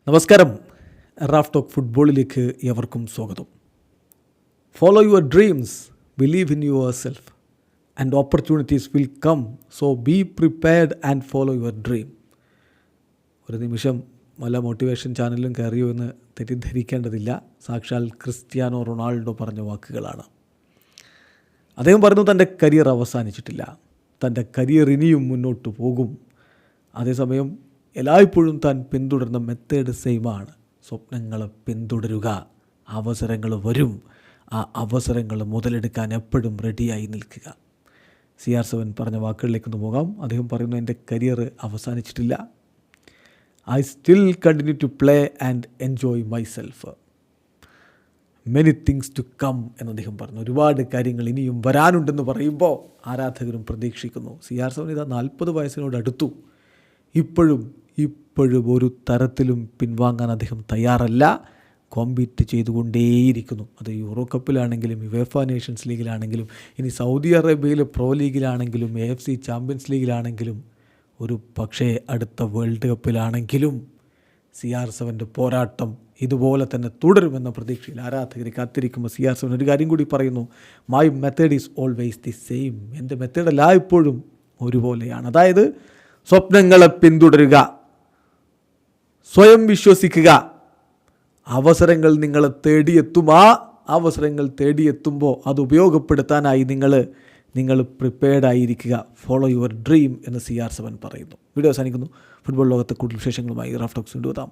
നമസ്കാരം. Raf talk ഫുട്ബോളിലേക്ക് എവർക്കും സ്വാഗതം. Follow your dreams, believe in yourself and opportunities will come. So be prepared and follow your dream. ഒരു നിമിഷം വല്ല മോട്ടിവേഷൻ ചാനലിലും കയറിയോ എന്ന് തെറ്റിദ്ധരിക്കേണ്ടതില്ല. സാക്ഷാൽ ക്രിസ്ത്യാനോ റൊണാൾഡോ പറഞ്ഞ വാക്കുകളാണ്. അദ്ദേഹം പറഞ്ഞു തൻ്റെ കരിയർ അവസാനിച്ചിട്ടില്ല, തൻ്റെ കരിയർ ഇനിയും മുന്നോട്ട് പോകും. അതേസമയം എല്ലായ്പ്പോഴും താൻ പിന്തുടരുന്ന മെത്തേഡ് സെയിമാണ്. സ്വപ്നങ്ങളെ പിന്തുടരുക, അവസരങ്ങൾ വരും, ആ അവസരങ്ങൾ മുതലെടുക്കാൻ എപ്പോഴും റെഡിയായി നിൽക്കുക. CR7 പറഞ്ഞ വാക്കുകളിലേക്കൊന്ന് പോകാം. അദ്ദേഹം പറയുന്നു, എൻ്റെ കരിയർ അവസാനിച്ചിട്ടില്ല, I still continue to play and enjoy myself, many things to come എന്ന് അദ്ദേഹം പറഞ്ഞു. ഒരുപാട് കാര്യങ്ങൾ ഇനിയും വരാനുണ്ടെന്ന് പറയുമ്പോൾ ആരാധകരും പ്രതീക്ഷിക്കുന്നു. CR7 ഇതാ 40 വയസ്സിനോട് അടുത്തു. ഇപ്പോഴും ഒരു തരത്തിലും പിൻവാങ്ങാൻ അദ്ദേഹം തയ്യാറല്ല. കോമ്പീറ്റ് ചെയ്തുകൊണ്ടേയിരിക്കുന്നു. അത് യൂറോ കപ്പിലാണെങ്കിലും യുവേഫ നേഷൻസ് ലീഗിലാണെങ്കിലും ഇനി സൗദി അറേബ്യയിലെ പ്രോ ലീഗിലാണെങ്കിലും AFC ചാമ്പ്യൻസ് ലീഗിലാണെങ്കിലും ഒരു പക്ഷേ അടുത്ത വേൾഡ് കപ്പിലാണെങ്കിലും CR7 പോരാട്ടം ഇതുപോലെ തന്നെ തുടരുമെന്ന പ്രതീക്ഷയിൽ ആരാധകർ കാത്തിരിക്കുമ്പോൾ CR7 ഒരു കാര്യം കൂടി പറയുന്നു, my method is always the same. എൻ്റെ മെത്തേഡ് എല്ലായ്പ്പോഴും ഒരുപോലെയാണ്. അതായത് സ്വപ്നങ്ങളെ പിന്തുടരുക, സ്വയം വിശ്വസിക്കുക, അവസരങ്ങൾ നിങ്ങളെ തേടിയെത്തും. ആ അവസരങ്ങൾ തേടിയെത്തുമ്പോൾ അത് ഉപയോഗപ്പെടുത്താനായി നിങ്ങൾ പ്രിപ്പയർഡ് ആയിരിക്കുക. ഫോളോ യുവർ ഡ്രീം എന്ന് CR7 പറയുന്നു. വീഡിയോ അവസാനിക്കുന്നു. ഫുട്ബോൾ ലോകത്തെ കൂടുതൽ വിശേഷങ്ങളുമായി റാഫ് ടോക്സ് കൊണ്ടുവരാം.